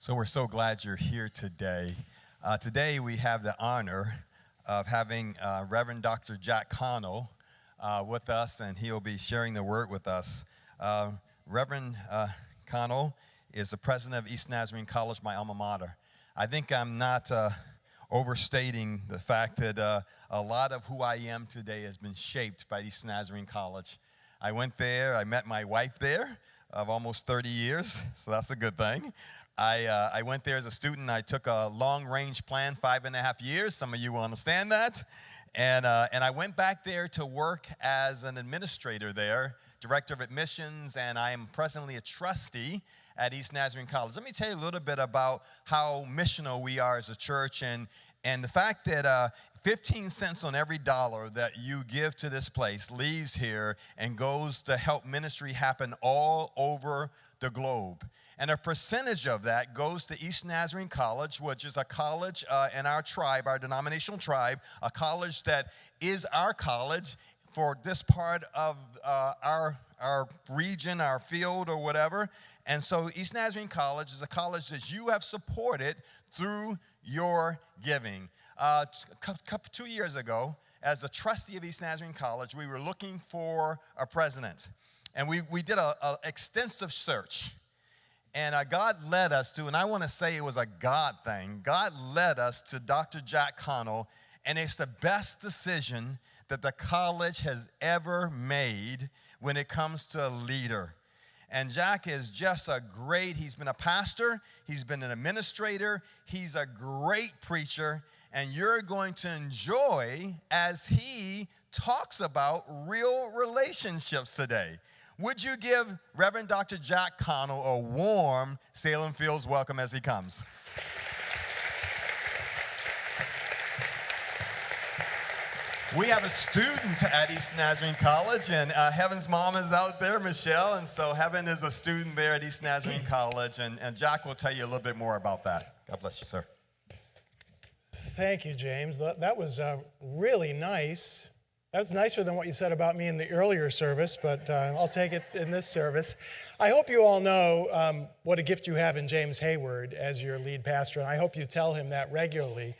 So we're so glad you're here today. Today we have the honor of having Reverend Dr. Jack Connell with us, and he'll be sharing the word with us. Reverend Connell is the president of Eastern Nazarene College, my alma mater. I think I'm not overstating the fact that a lot of who I am today has been shaped by Eastern Nazarene College. I went there, I met my wife there of almost 30 years, so that's a good thing. I went there as a student. I took a long-range plan, 5.5 years. Some of you will understand that. And I went back there to work as an administrator there, director of admissions, and I am presently a trustee at Eastern Nazarene College. Let me tell you a little bit about how missional we are as a church and the fact that 15 cents on every dollar that you give to this place leaves here and goes to help ministry happen all over the globe. And a percentage of that goes to Eastern Nazarene College, which is a college in our tribe, our denominational tribe, a college that is our college for this part of our region, our field, or whatever. And so Eastern Nazarene College is a college that you have supported through your giving. 2 years ago, as a trustee of Eastern Nazarene College, we were looking for a president. And we did an extensive search. And God led us to, and I want to say it was a God thing, God led us to Dr. Jack Connell, and it's the best decision that the college has ever made when it comes to a leader. And Jack is just he's been a pastor, he's been an administrator, he's a great preacher, and you're going to enjoy as he talks about real relationships today. Would you give Reverend Dr. Jack Connell a warm Salem Fields welcome as he comes? We have a student at Eastern Nazarene College, and Heaven's mom is out there, Michelle, and so Heaven is a student there at Eastern Nazarene College, and Jack will tell you a little bit more about that. God bless you, sir. Thank you, James. That was really nice. That's nicer than what you said about me in the earlier service, but I'll take it in this service. I hope you all know what a gift you have in James Hayward as your lead pastor, and I hope you tell him that regularly.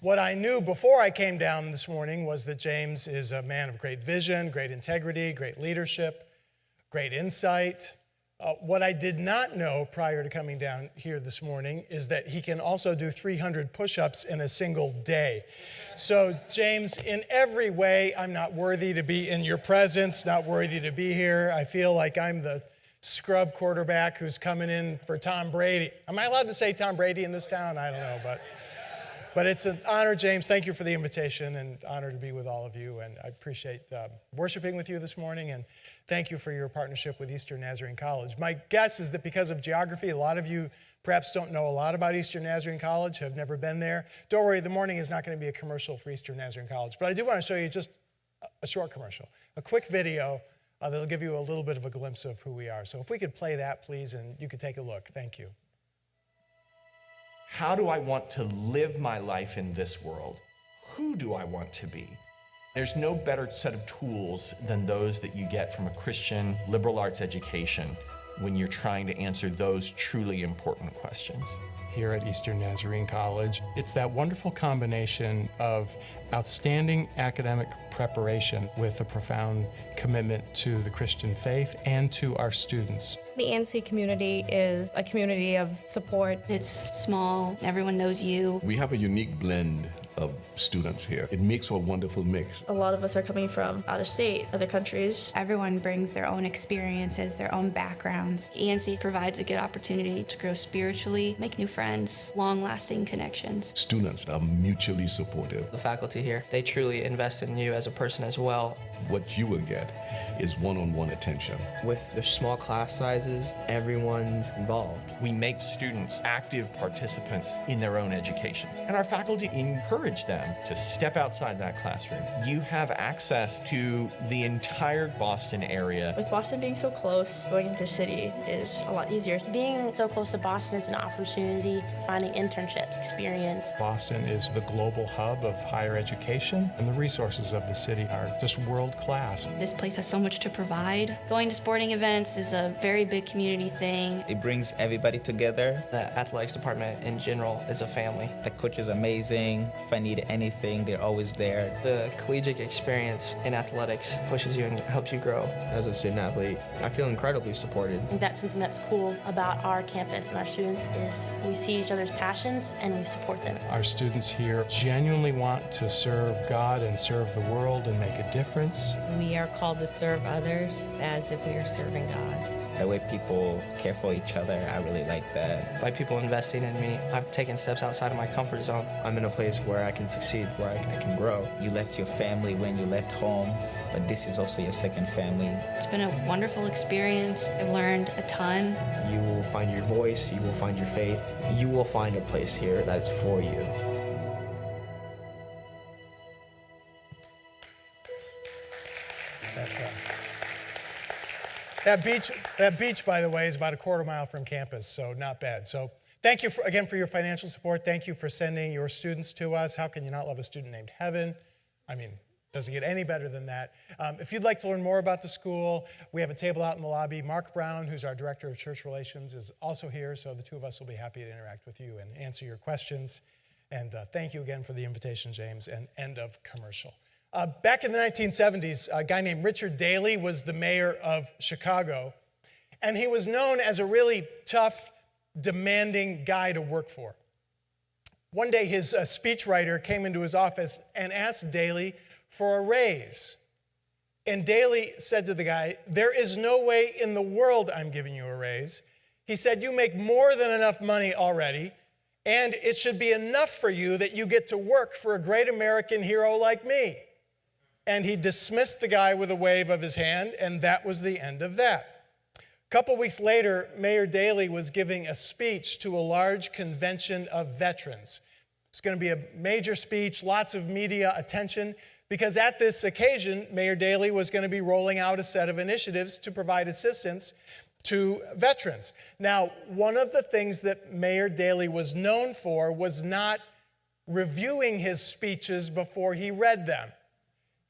What I knew before I came down this morning was that James is a man of great vision, great integrity, great leadership, great insight. What I did not know prior to coming down here this morning is that he can also do 300 push-ups in a single day. So, James, in every way, I'm not worthy to be in your presence, not worthy to be here. I feel like I'm the scrub quarterback who's coming in for Tom Brady. Am I allowed to say Tom Brady in this town? I don't know, but it's an honor, James. Thank you for the invitation, and honor to be with all of you. And I appreciate worshiping with you this morning, and thank you for your partnership with Eastern Nazarene College. My guess is that because of geography, a lot of you perhaps don't know a lot about Eastern Nazarene College, have never been there. Don't worry, the morning is not going to be a commercial for Eastern Nazarene College, but I do want to show you just a short commercial, a quick video that'll give you a little bit of a glimpse of who we are. So if we could play that, please, and you could take a look. Thank you. How do I want to live my life in this world? Who do I want to be? There's no better set of tools than those that you get from a Christian liberal arts education when you're trying to answer those truly important questions. Here at Eastern Nazarene College, it's that wonderful combination of outstanding academic preparation with a profound commitment to the Christian faith and to our students. The ANC community is a community of support. It's small, everyone knows you. We have a unique blend of students here. It makes a wonderful mix. A lot of us are coming from out of state, other countries. Everyone brings their own experiences, their own backgrounds. ENC provides a good opportunity to grow spiritually, make new friends, long-lasting connections. Students are mutually supportive. The faculty here, they truly invest in you as a person as well. What you will get is one-on-one attention. With the small class sizes, everyone's involved. We make students active participants in their own education, and our faculty encourage them to step outside that classroom. You have access to the entire Boston area. With Boston being so close, going into the city is a lot easier. Being so close to Boston is an opportunity, finding internships, experience. Boston is the global hub of higher education, and the resources of the city are just world world-class. This place has so much to provide. Going to sporting events is a very big community thing. It brings everybody together. The athletics department in general is a family. The coach is amazing. If I need anything, they're always there. The collegiate experience in athletics pushes you and helps you grow. As a student athlete, I feel incredibly supported. I think that's something that's cool about our campus and our students is we see each other's passions and we support them. Our students here genuinely want to serve God and serve the world and make a difference. We are called to serve others as if we are serving God. The way people care for each other, I really like that. By people investing in me, I've taken steps outside of my comfort zone. I'm in a place where I can succeed, where I can grow. You left your family when you left home, but this is also your second family. It's been a wonderful experience. I've learned a ton. You will find your voice, you will find your faith, you will find a place here that's for you. That beach, by the way, is about a quarter mile from campus, so not bad. So thank you again for your financial support. Thank you for sending your students to us. How can you not love a student named Heaven? I mean, doesn't get any better than that. If you'd like to learn more about the school, we have a table out in the lobby. Mark Brown, who's our Director of Church Relations, is also here, so the two of us will be happy to interact with you and answer your questions. And thank you again for the invitation, James, and end of commercial. Back in the 1970s, a guy named Richard Daley was the mayor of Chicago, and he was known as a really tough, demanding guy to work for. One day, his speechwriter came into his office and asked Daley for a raise. And Daley said to the guy, "There is no way in the world I'm giving you a raise." He said, "You make more than enough money already, and it should be enough for you that you get to work for a great American hero like me." And he dismissed the guy with a wave of his hand, and that was the end of that. A couple weeks later, Mayor Daley was giving a speech to a large convention of veterans. It's going to be a major speech, lots of media attention, because at this occasion, Mayor Daley was going to be rolling out a set of initiatives to provide assistance to veterans. Now, one of the things that Mayor Daley was known for was not reviewing his speeches before he read them.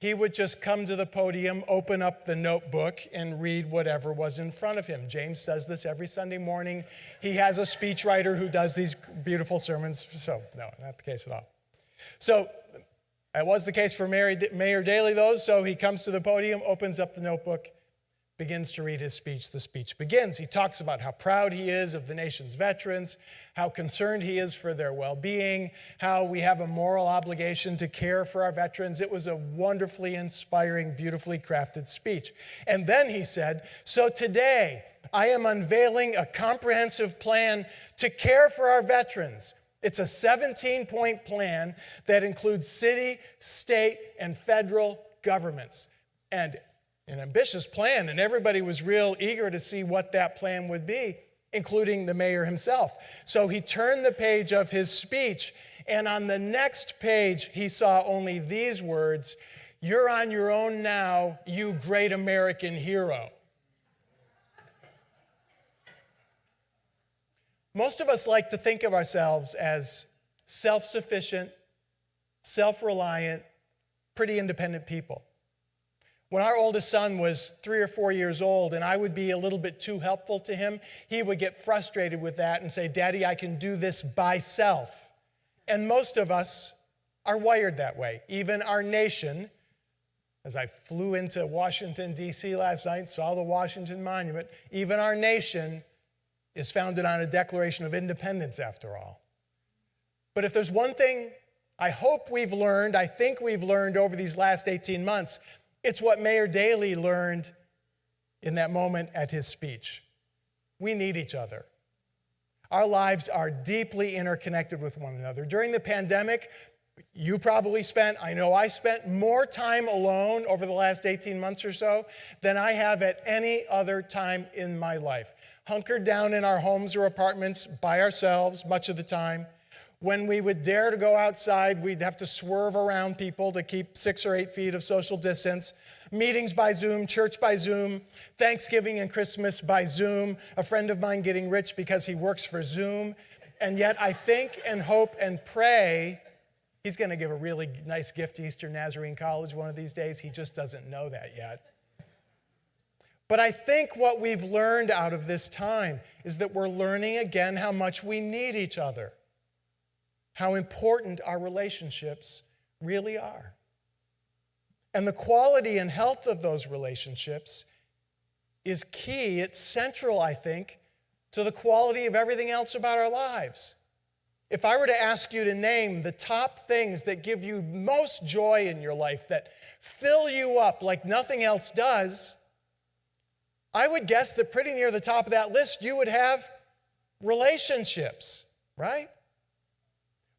He would just come to the podium, open up the notebook, and read whatever was in front of him. James does this every Sunday morning. He has a speechwriter who does these beautiful sermons. So, no, not the case at all. So, that was the case for Mayor Daley, though. So he comes to the podium, opens up the notebook, begins to read his speech. The speech begins. He talks about how proud he is of the nation's veterans, how concerned he is for their well-being, how we have a moral obligation to care for our veterans. It was a wonderfully inspiring, beautifully crafted speech. And then he said, "So today, I am unveiling a comprehensive plan to care for our veterans. It's a 17-point plan that includes city, state, and federal governments." And an ambitious plan, and everybody was real eager to see what that plan would be, including the mayor himself. So he turned the page of his speech, and on the next page, he saw only these words, "You're on your own now, you great American hero." Most of us like to think of ourselves as self-sufficient, self-reliant, pretty independent people. When our oldest son was 3 or 4 years old and I would be a little bit too helpful to him, he would get frustrated with that and say, "Daddy, I can do this by self." And most of us are wired that way. Even our nation, as I flew into Washington, D.C. last night, saw the Washington Monument, even our nation is founded on a Declaration of Independence, after all. But if there's one thing I hope we've learned, I think we've learned over these last 18 months, it's what Mayor Daley learned in that moment at his speech. We need each other. Our lives are deeply interconnected with one another. During the pandemic, you probably spent, I know I spent more time alone over the last 18 months or so than I have at any other time in my life. Hunkered down in our homes or apartments by ourselves much of the time. When we would dare to go outside, we'd have to swerve around people to keep 6 or 8 feet of social distance. Meetings by Zoom, church by Zoom, Thanksgiving and Christmas by Zoom, a friend of mine getting rich because he works for Zoom. And yet I think and hope and pray He's going to give a really nice gift to Eastern Nazarene College one of these days. He just doesn't know that yet. But I think what we've learned out of this time is that we're learning again how much we need each other, how important our relationships really are. And the quality and health of those relationships is key. It's central, I think, to the quality of everything else about our lives. If I were to ask you to name the top things that give you most joy in your life, that fill you up like nothing else does, I would guess that pretty near the top of that list you would have relationships, right?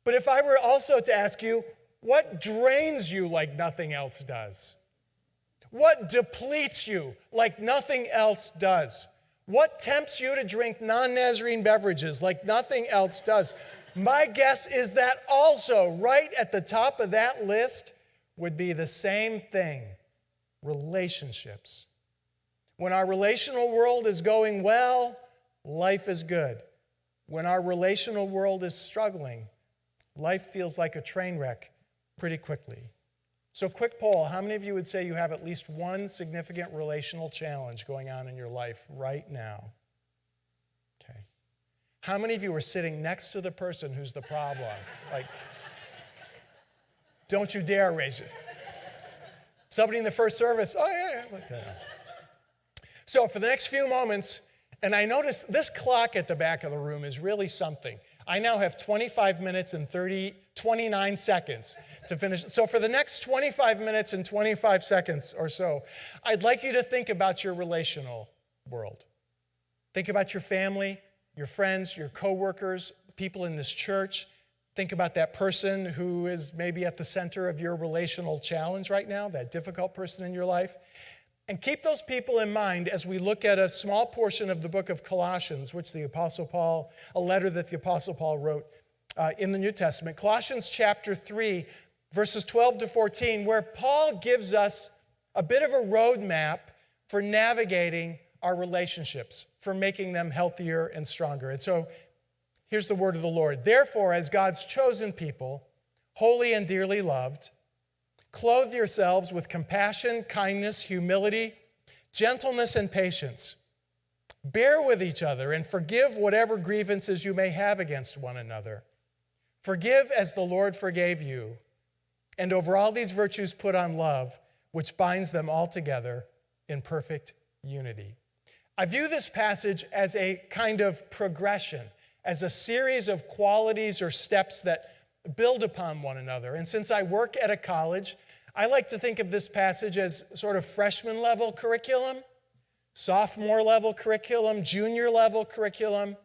But if I were also to ask you, what drains you like nothing else does? What depletes you like nothing else does? What tempts you to drink non-Nazarene beverages like nothing else does? My guess is that also right at the top of that list would be the same thing, relationships. When our relational world is going well, life is good. When our relational world is struggling, life feels like a train wreck pretty quickly. So quick poll, how many of you would say you have at least one significant relational challenge going on in your life right now? Okay. How many of you are sitting next to the person who's the problem? Like, don't you dare raise it. Somebody in the first service, oh yeah, like that. So for the next few moments, and I notice this clock at the back of the room is really something. I now have 25 minutes and 29 seconds to finish. So for the next 25 minutes and 25 seconds or so, I'd like you to think about your relational world. Think about your family, your friends, your coworkers, people in this church. Think about that person who is maybe at the center of your relational challenge right now, that difficult person in your life. And keep those people in mind as we look at a small portion of the book of Colossians, which a letter that the Apostle Paul wrote in the New Testament. Colossians chapter 3, verses 12 to 14, where Paul gives us a bit of a roadmap for navigating our relationships, for making them healthier and stronger. And so here's the word of the Lord. Therefore, as God's chosen people, holy and dearly loved, clothe yourselves with compassion, kindness, humility, gentleness, and patience. Bear with each other and forgive whatever grievances you may have against one another. Forgive as the Lord forgave you. And over all these virtues put on love, which binds them all together in perfect unity. I view this passage as a kind of progression, as a series of qualities or steps that build upon one another. And since I work at a college, I like to think of this passage as sort of freshman level curriculum, sophomore level curriculum, junior level curriculum,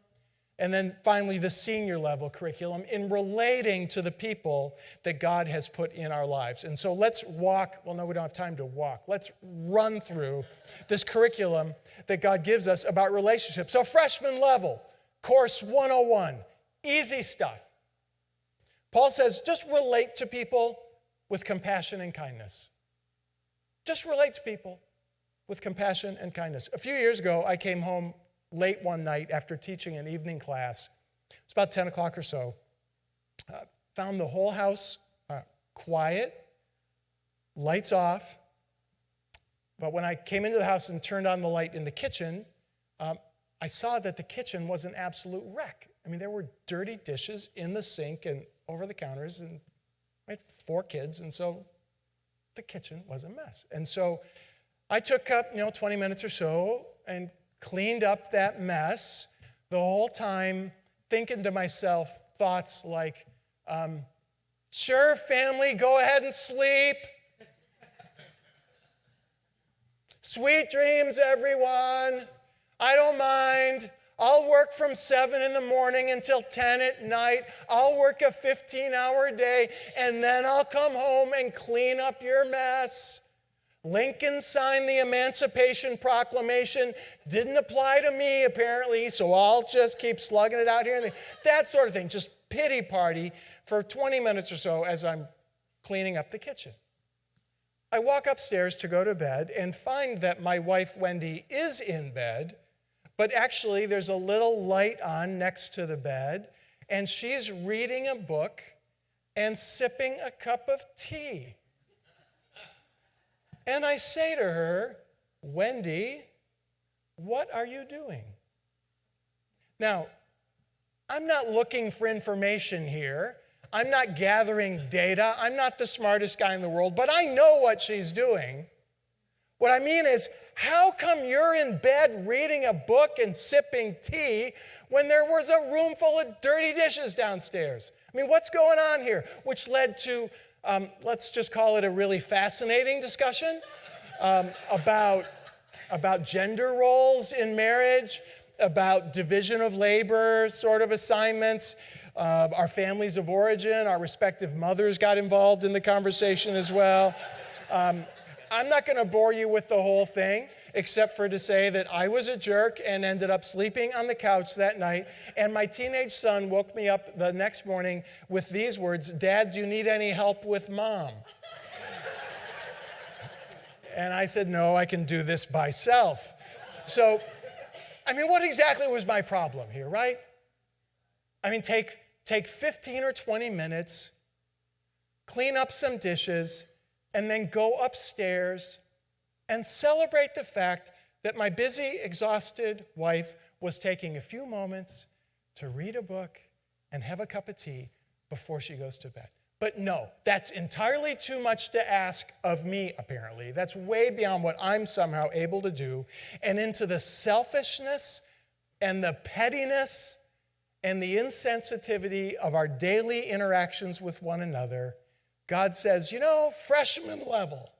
and then finally the senior level curriculum in relating to the people that God has put in our lives. And so let's walk, well, no, we don't have time to walk. Let's run through this curriculum that God gives us about relationships. So freshman level, course 101, easy stuff. Paul says, just relate to people with compassion and kindness. Just relate to people with compassion and kindness. A few years ago, I came home late one night after teaching an evening class. It's about 10 o'clock or so. Found the whole house quiet, lights off. But when I came into the house and turned on the light in the kitchen, I saw that the kitchen was an absolute wreck. I mean, there were dirty dishes in the sink and over the counters, and I had 4 kids, and so the kitchen was a mess. And so I took up, 20 minutes or so and cleaned up that mess, the whole time thinking to myself thoughts like, sure, family, go ahead and sleep. Sweet dreams, everyone. I don't mind. I'll work from 7 in the morning until 10 at night. I'll work a 15-hour day, and then I'll come home and clean up your mess. Lincoln signed the Emancipation Proclamation. Didn't apply to me, apparently, so I'll just keep slugging it out here. That sort of thing, just pity party for 20 minutes or so as I'm cleaning up the kitchen. I walk upstairs to go to bed and find that my wife, Wendy, is in bed, but actually there's a little light on next to the bed, and she's reading a book and sipping a cup of tea. And I say to her, Wendy, what are you doing? Now, I'm not looking for information here. I'm not gathering data. I'm not the smartest guy in the world, but I know what she's doing. What I mean is, how come you're in bed reading a book and sipping tea when there was a room full of dirty dishes downstairs? I mean, what's going on here? Which led to, let's just call it a really fascinating discussion about gender roles in marriage, about division of labor sort of assignments, our families of origin, our respective mothers got involved in the conversation as well. I'm not going to bore you with the whole thing, except for to say that I was a jerk and ended up sleeping on the couch that night, and my teenage son woke me up the next morning with these words, Dad, do you need any help with Mom? And I said, no, I can do this by self. So, I mean, what exactly was my problem here, right? I mean, take 15 or 20 minutes, clean up some dishes, and then go upstairs and celebrate the fact that my busy, exhausted wife was taking a few moments to read a book and have a cup of tea before she goes to bed. But no, that's entirely too much to ask of me, apparently. That's way beyond what I'm somehow able to do. And into the selfishness and the pettiness and the insensitivity of our daily interactions with one another, God says, freshman level,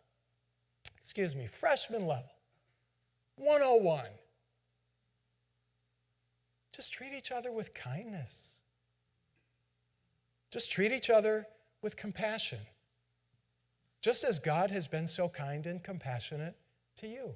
101. Just treat each other with kindness. Just treat each other with compassion, just as God has been so kind and compassionate to you.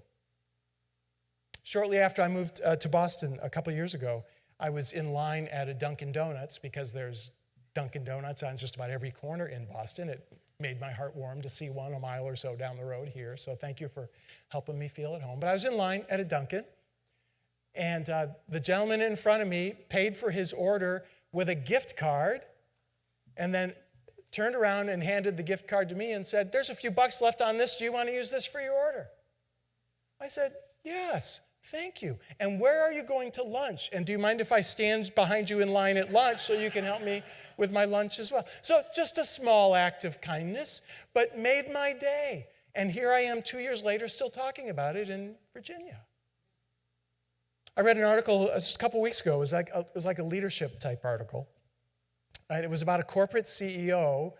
Shortly after I moved to Boston a couple years ago, I was in line at a Dunkin' Donuts because there's Dunkin' Donuts on just about every corner in Boston. It made my heart warm to see one a mile or so down the road here, so thank you for helping me feel at home. But I was in line at a Dunkin', and the gentleman in front of me paid for his order with a gift card, and then turned around and handed the gift card to me and said, there's a few bucks left on this. Do you want to use this for your order? I said, yes, thank you. And where are you going to lunch? And do you mind if I stand behind you in line at lunch so you can help me with my lunch as well? So just a small act of kindness, but made my day. And here I am 2 years later still talking about it in Virginia. I read an article a couple weeks ago. It was like a leadership type article. It was about a corporate CEO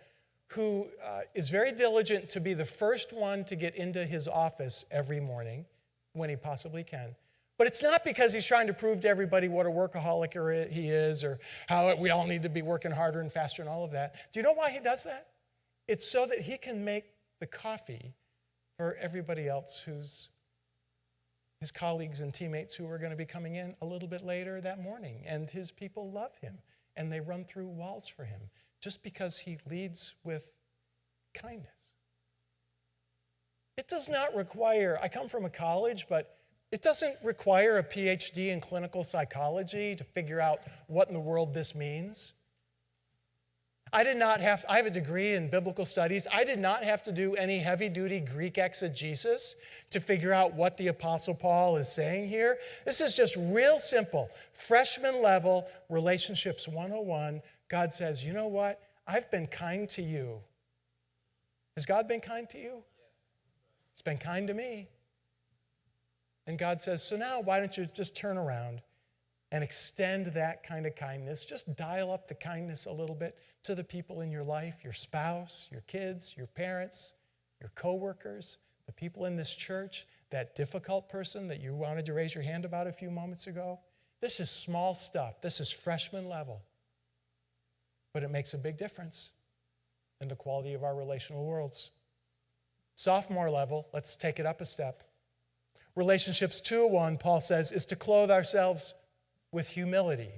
who is very diligent to be the first one to get into his office every morning when he possibly can. But it's not because he's trying to prove to everybody what a workaholic he is or how we all need to be working harder and faster and all of that. Do you know why he does that? It's so that he can make the coffee for everybody else who's his colleagues and teammates who are going to be coming in a little bit later that morning. And his people love him. And they run through walls for him just because he leads with kindness. It does not require, I come from a college, but it doesn't require a PhD in clinical psychology to figure out what in the world this means. I have a degree in biblical studies. I did not have to do any heavy-duty Greek exegesis to figure out what the Apostle Paul is saying here. This is just real simple. Freshman level, relationships 101. God says, you know what? I've been kind to you. Has God been kind to you? He's been kind to me. And God says, so now why don't you just turn around and extend that kind of kindness. Just dial up the kindness a little bit to the people in your life, your spouse, your kids, your parents, your coworkers, the people in this church, that difficult person that you wanted to raise your hand about a few moments ago. This is small stuff. This is freshman level. But it makes a big difference in the quality of our relational worlds. Sophomore level, let's take it up a step. Relationships 201, Paul says, is to clothe ourselves with humility.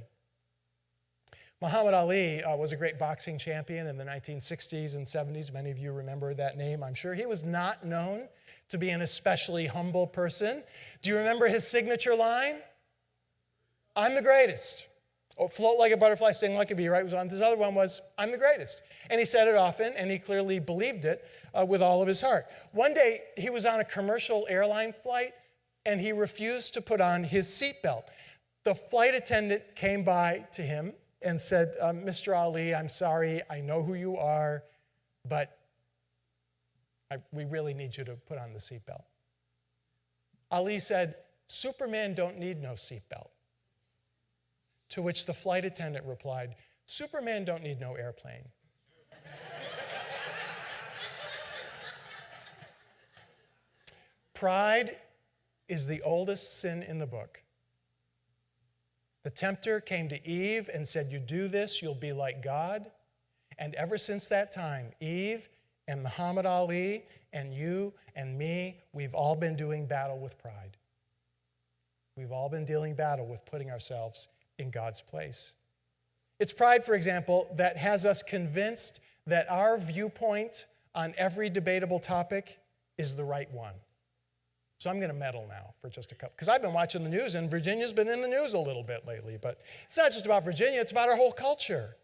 Muhammad Ali was a great boxing champion in the 1960s and 70s. Many of you remember that name, I'm sure. He was not known to be an especially humble person. Do you remember his signature line? I'm the greatest. Oh, float like a butterfly, sting like a bee, right? Was on. This other one was, I'm the greatest. And he said it often, and he clearly believed it with all of his heart. One day, he was on a commercial airline flight, and he refused to put on his seatbelt. The flight attendant came by to him and said, Mr. Ali, I'm sorry, I know who you are, but we really need you to put on the seatbelt. Ali said, Superman don't need no seatbelt. To which the flight attendant replied, Superman don't need no airplane. Pride is the oldest sin in the book. The tempter came to Eve and said, you do this, you'll be like God. And ever since that time, Eve and Muhammad Ali and you and me, we've all been doing battle with pride. We've all been dealing battle with putting ourselves in God's place. It's pride, for example, that has us convinced that our viewpoint on every debatable topic is the right one. So I'm going to meddle now for just a couple, because I've been watching the news, and Virginia's been in the news a little bit lately, but it's not just about Virginia, it's about our whole culture.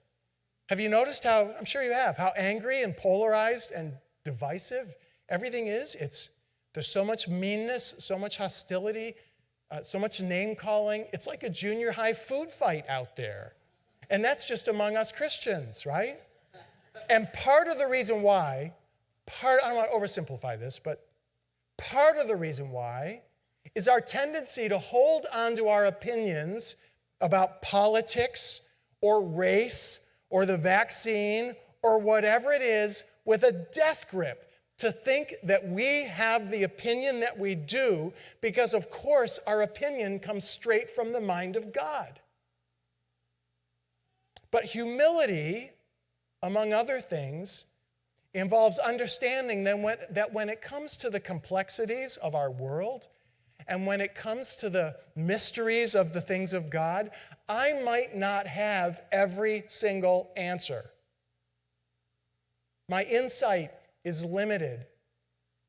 Have you noticed how, I'm sure you have, how angry and polarized and divisive everything is? There's so much meanness, so much hostility, so much name-calling. It's like a junior high food fight out there. And that's just among us Christians, right? And part of the reason why, I don't want to oversimplify this, but part of the reason why is our tendency to hold on to our opinions about politics or race or the vaccine or whatever it is with a death grip, to think that we have the opinion that we do because, of course, our opinion comes straight from the mind of God. But humility, among other things, involves understanding that when it comes to the complexities of our world and when it comes to the mysteries of the things of God, I might not have every single answer. My insight is limited.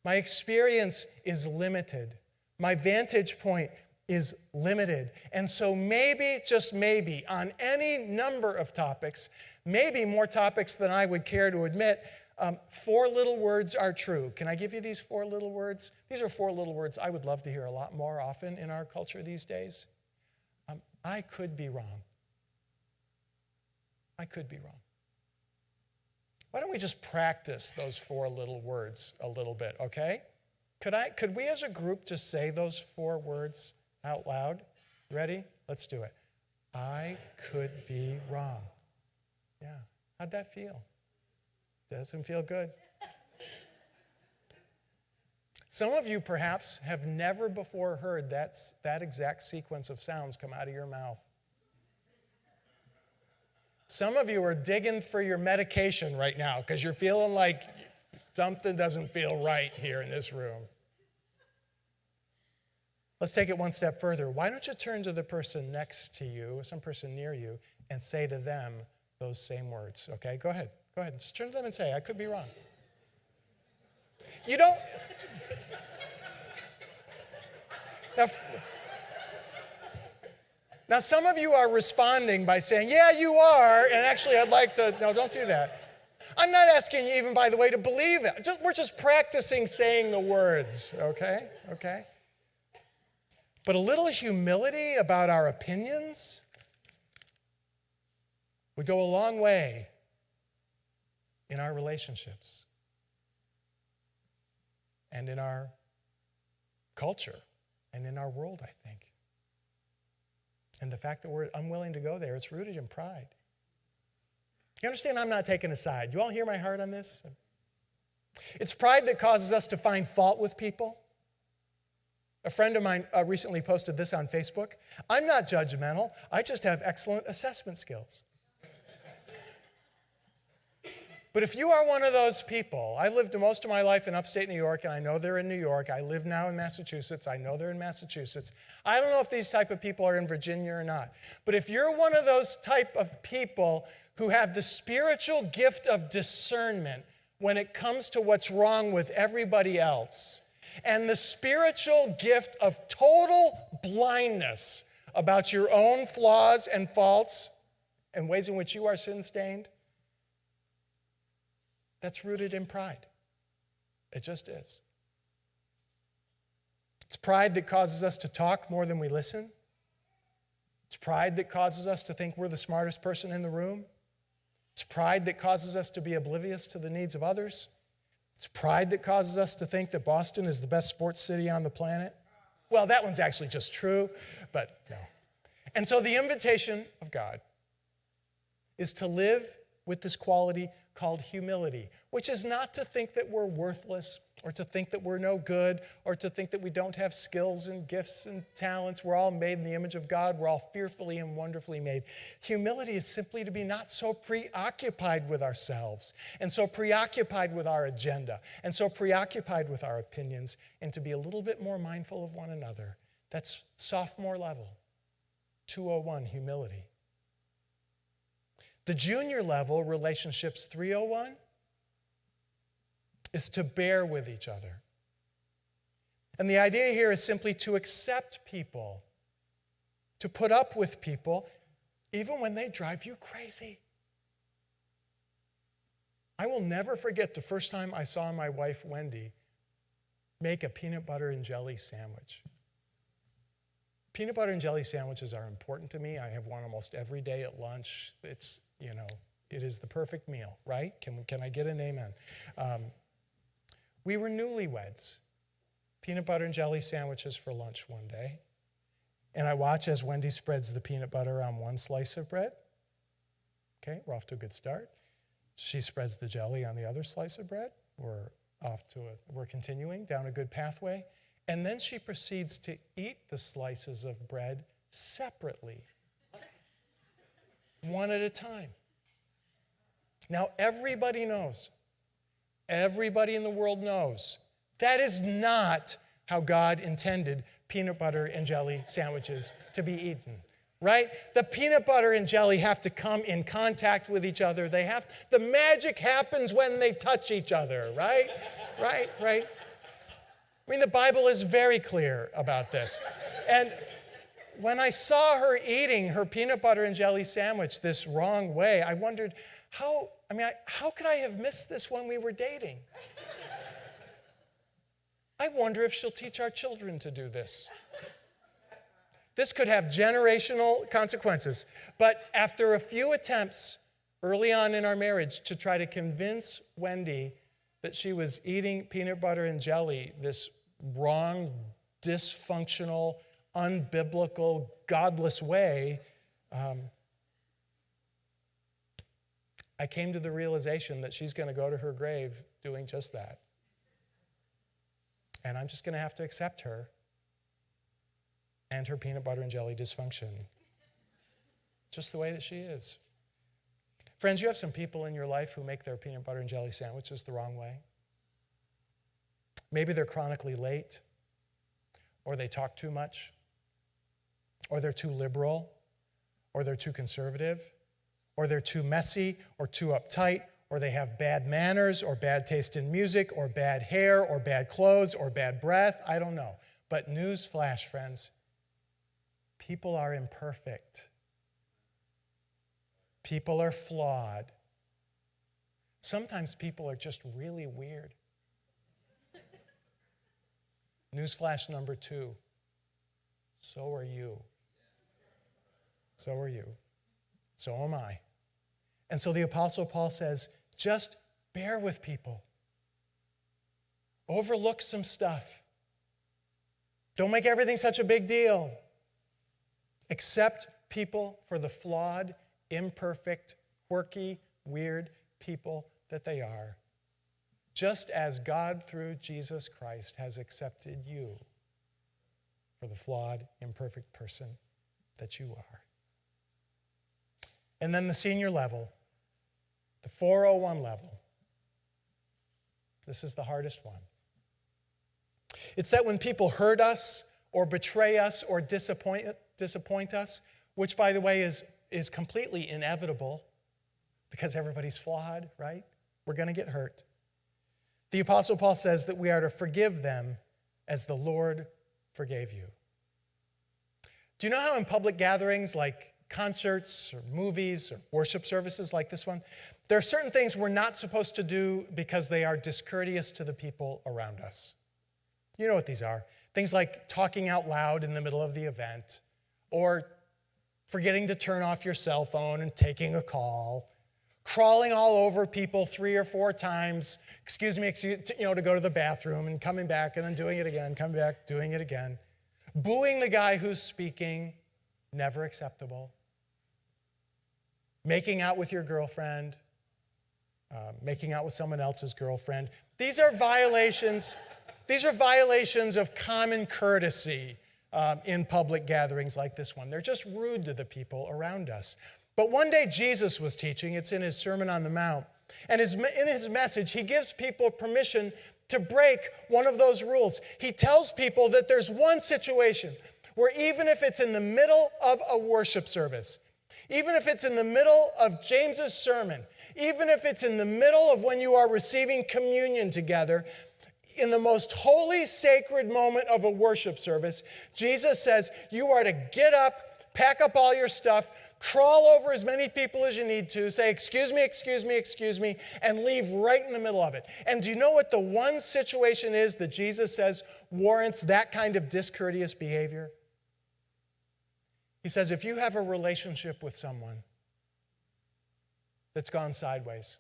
My experience is limited. My vantage point is limited. And so maybe, just maybe, on any number of topics, maybe more topics than I would care to admit, 4 little words are true. Can I give you these 4 little words? These are 4 little words I would love to hear a lot more often in our culture these days. I could be wrong. I could be wrong. Why don't we just practice those 4 little words a little bit, okay? Could we as a group just say those 4 words out loud? Ready? Let's do it. I could be wrong. Yeah. How'd that feel? Doesn't feel good. Some of you perhaps have never before heard that exact sequence of sounds come out of your mouth. Some of you are digging for your medication right now because you're feeling like something doesn't feel right here in this room. Let's take it one step further. Why don't you turn to the person next to you, some person near you, and say to them those same words, okay? Go ahead. Go ahead. Just turn to them and say, I could be wrong. You don't... Now, some of you are responding by saying, yeah, you are, and actually I'd like to... No, don't do that. I'm not asking you even, by the way, to believe it. We're just practicing saying the words, okay? Okay? But a little humility about our opinions would go a long way in our relationships and in our culture and in our world, I think. And the fact that we're unwilling to go there, it's rooted in pride. You understand I'm not taking a side. You all hear my heart on this? It's pride that causes us to find fault with people. A friend of mine recently posted this on Facebook. I'm not judgmental. I just have excellent assessment skills. But if you are one of those people, I lived most of my life in upstate New York, and I know they're in New York. I live now in Massachusetts. I know they're in Massachusetts. I don't know if these type of people are in Virginia or not. But if you're one of those type of people who have the spiritual gift of discernment when it comes to what's wrong with everybody else, and the spiritual gift of total blindness about your own flaws and faults, and ways in which you are sin-stained, that's rooted in pride. It just is. It's pride that causes us to talk more than we listen. It's pride that causes us to think we're the smartest person in the room. It's pride that causes us to be oblivious to the needs of others. It's pride that causes us to think that Boston is the best sports city on the planet. Well, that one's actually just true, but no. And so the invitation of God is to live with this quality called humility, which is not to think that we're worthless or to think that we're no good or to think that we don't have skills and gifts and talents. We're all made in the image of God. We're all fearfully and wonderfully made. Humility is simply to be not so preoccupied with ourselves and so preoccupied with our agenda and so preoccupied with our opinions and to be a little bit more mindful of one another. That's sophomore level, 201, humility. The junior level, relationships 301, is to bear with each other. And the idea here is simply to accept people, to put up with people, even when they drive you crazy. I will never forget the first time I saw my wife, Wendy, make a peanut butter and jelly sandwich. Peanut butter and jelly sandwiches are important to me. I have one almost every day at lunch. It's, it is the perfect meal, right? Can I get an amen? We were newlyweds. Peanut butter and jelly sandwiches for lunch one day. And I watch as Wendy spreads the peanut butter on one slice of bread. Okay, we're off to a good start. She spreads the jelly on the other slice of bread. We're continuing down a good pathway. And then she proceeds to eat the slices of bread separately, one at a time. Now, everybody knows, everybody in the world knows, that is not how God intended peanut butter and jelly sandwiches to be eaten, right? The peanut butter and jelly have to come in contact with each other. The magic happens when they touch each other, right? Right? I mean, the Bible is very clear about this. And when I saw her eating her peanut butter and jelly sandwich this wrong way, I wondered, how could I have missed this when we were dating? I wonder if she'll teach our children to do this. This could have generational consequences. But after a few attempts early on in our marriage to try to convince Wendy that she was eating peanut butter and jelly this wrong, dysfunctional, unbiblical, godless way, I came to the realization that she's going to go to her grave doing just that. And I'm just going to have to accept her and her peanut butter and jelly dysfunction, just the way that she is. Friends, you have some people in your life who make their peanut butter and jelly sandwiches the wrong way. Maybe they're chronically late, or they talk too much, or they're too liberal, or they're too conservative, or they're too messy, or too uptight, or they have bad manners, or bad taste in music, or bad hair, or bad clothes, or bad breath. I don't know. But news flash, friends, people are imperfect. People are flawed. Sometimes people are just really weird. Newsflash number 2, so are you. So are you. So am I. And so the Apostle Paul says, just bear with people. Overlook some stuff. Don't make everything such a big deal. Accept people for the flawed, imperfect, quirky, weird people that they are. Just as God, through Jesus Christ, has accepted you for the flawed, imperfect person that you are. And then the senior level, the 401 level. This is the hardest one. It's that when people hurt us or betray us or disappoint us, which, by the way, is completely inevitable because everybody's flawed, right? We're going to get hurt. The Apostle Paul says that we are to forgive them as the Lord forgave you. Do you know how in public gatherings like concerts or movies or worship services like this one, there are certain things we're not supposed to do because they are discourteous to the people around us. You know what these are. Things like talking out loud in the middle of the event, or forgetting to turn off your cell phone and taking a call, crawling all over people 3 or 4 times, to go to the bathroom and coming back and then doing it again, coming back, doing it again. Booing the guy who's speaking, never acceptable. Making out with your girlfriend, making out with someone else's girlfriend. These are violations of common courtesy in public gatherings like this one. They're just rude to the people around us. But one day Jesus was teaching, it's in his Sermon on the Mount, and in his message, he gives people permission to break one of those rules. He tells people that there's one situation where even if it's in the middle of a worship service, even if it's in the middle of James's sermon, even if it's in the middle of when you are receiving communion together, in the most holy, sacred moment of a worship service, Jesus says you are to get up, pack up all your stuff, crawl over as many people as you need to, say, excuse me, excuse me, excuse me, and leave right in the middle of it. And do you know what the one situation is that Jesus says warrants that kind of discourteous behavior? He says, if you have a relationship with someone that's gone sideways,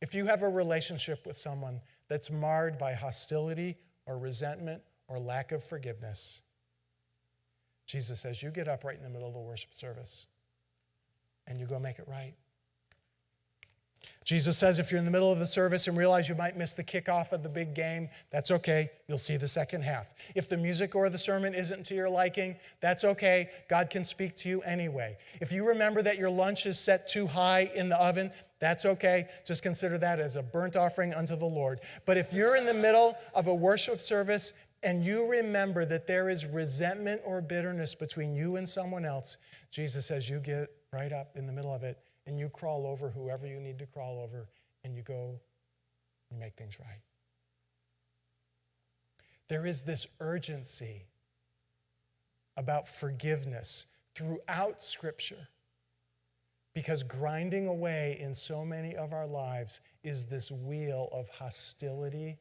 if you have a relationship with someone that's marred by hostility or resentment or lack of forgiveness, Jesus says, you get up right in the middle of the worship service and you go make it right. Jesus says if you're in the middle of the service and realize you might miss the kickoff of the big game, that's okay. You'll see the second half. If the music or the sermon isn't to your liking, that's okay. God can speak to you anyway. If you remember that your lunch is set too high in the oven, that's okay. Just consider that as a burnt offering unto the Lord. But if you're in the middle of a worship service and you remember that there is resentment or bitterness between you and someone else, Jesus says you get right up in the middle of it and you crawl over whoever you need to crawl over and you go and make things right. There is this urgency about forgiveness throughout Scripture because grinding away in so many of our lives is this wheel of hostility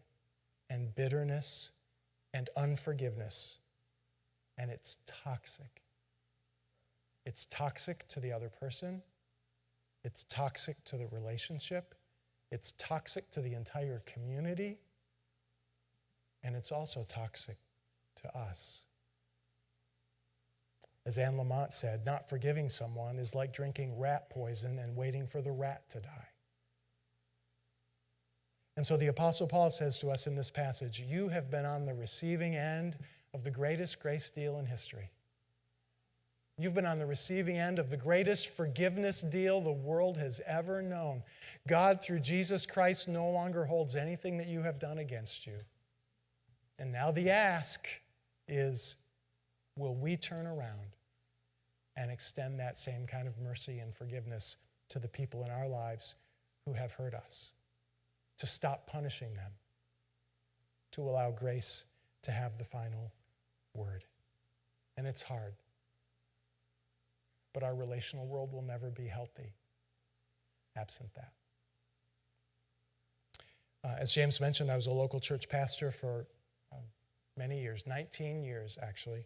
and bitterness and unforgiveness. And it's toxic. It's toxic to the other person. It's toxic to the relationship. It's toxic to the entire community. And it's also toxic to us. As Anne Lamott said, not forgiving someone is like drinking rat poison and waiting for the rat to die. And so the Apostle Paul says to us in this passage, you have been on the receiving end of the greatest grace deal in history. You've been on the receiving end of the greatest forgiveness deal the world has ever known. God, through Jesus Christ, no longer holds anything that you have done against you. And now the ask is, will we turn around and extend that same kind of mercy and forgiveness to the people in our lives who have hurt us? To stop punishing them, to allow grace to have the final word. And it's hard. But our relational world will never be healthy absent that. As James mentioned, I was a local church pastor for many years, 19 years actually,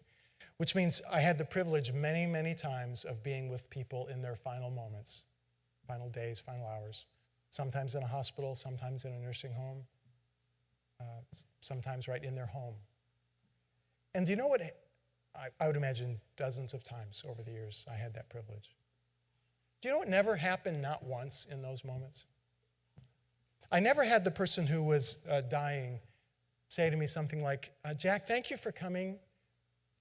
which means I had the privilege many, many times of being with people in their final moments, final days, final hours. Sometimes in a hospital, sometimes in a nursing home, sometimes right in their home. And do you know what? I would imagine dozens of times over the years I had that privilege. Do you know what never happened not once in those moments? I never had the person who was dying say to me something like, Jack, thank you for coming.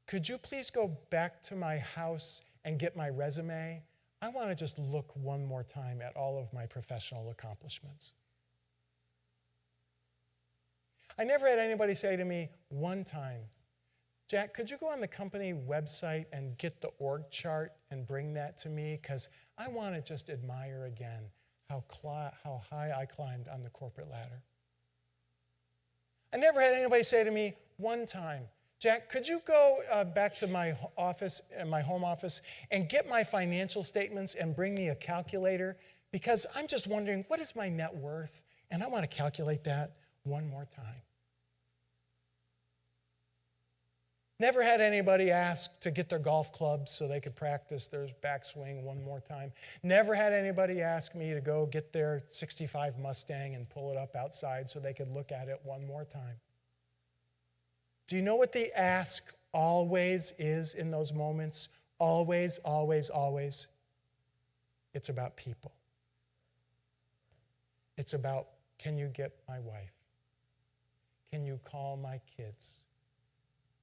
Could you please go back to my house and get my resume? I want to just look one more time at all of my professional accomplishments. I never had anybody say to me one time, Jack, could you go on the company website and get the org chart and bring that to me? Because I want to just admire again how high I climbed on the corporate ladder. I never had anybody say to me one time, Jack, could you go back to my office, my home office, and get my financial statements and bring me a calculator? Because I'm just wondering, what is my net worth? And I want to calculate that one more time. Never had anybody ask to get their golf clubs so they could practice their backswing one more time. Never had anybody ask me to go get their 65 Mustang and pull it up outside so they could look at it one more time. Do you know what the ask always is in those moments? Always, always, always. It's about people. It's about, can you get my wife? Can you call my kids?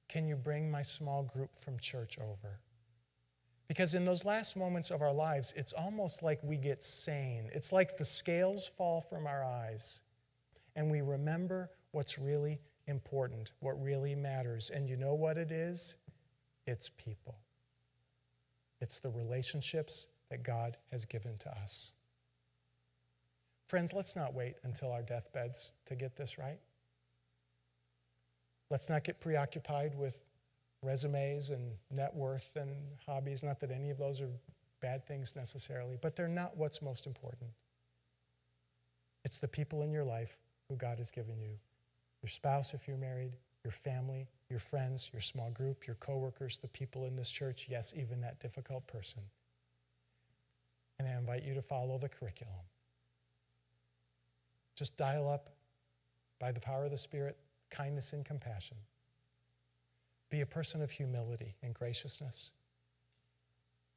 Can you bring my small group from church over? Because in those last moments of our lives, it's almost like we get sane. It's like the scales fall from our eyes, and we remember what's really important, what really matters. And you know what it is? It's people. It's the relationships that God has given to us. Friends, let's not wait until our deathbeds to get this right. Let's not get preoccupied with resumes and net worth and hobbies. Not that any of those are bad things necessarily, but they're not what's most important. It's the people in your life who God has given you. Your spouse, if you're married, your family, your friends, your small group, your coworkers, the people in this church, yes, even that difficult person. And I invite you to follow the curriculum. Just dial up, by the power of the Spirit, kindness and compassion. Be a person of humility and graciousness.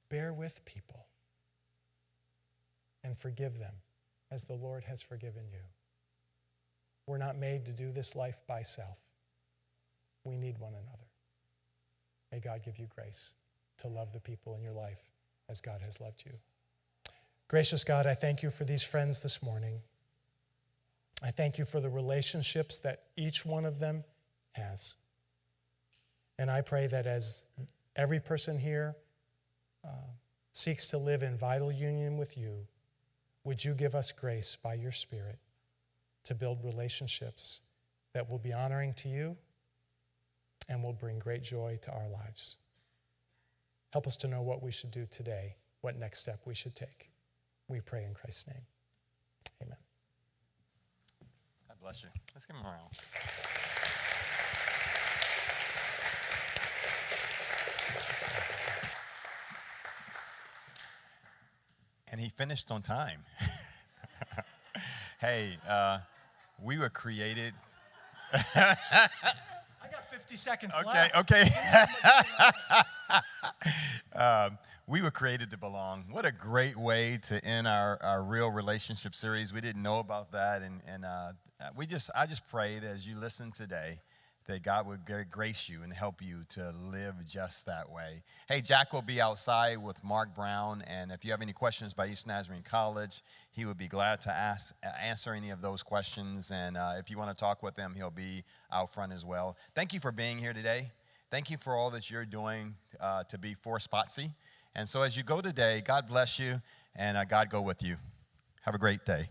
Bear with people and forgive them as the Lord has forgiven you. We're not made to do this life by self. We need one another. May God give you grace to love the people in your life as God has loved you. Gracious God, I thank you for these friends this morning. I thank you for the relationships that each one of them has. And I pray that as every person here seeks to live in vital union with you, would you give us grace by your Spirit to build relationships that will be honoring to you and will bring great joy to our lives. Help us to know what we should do today, what next step we should take. We pray in Christ's name. Amen. God bless you. Let's give him a round. And he finished on time. Hey, we were created. I got 50 seconds left. Okay. We were created to belong. What a great way to end our real relationship series. We didn't know about that, and I just pray that as you listen today, that God would grace you and help you to live just that way. Hey, Jack will be outside with Mark Brown, and if you have any questions by Eastern Nazarene College, he would be glad to answer any of those questions, and if you want to talk with him, he'll be out front as well. Thank you for being here today. Thank you for all that you're doing to be for Spotsy. And so as you go today, God bless you, and God go with you. Have a great day.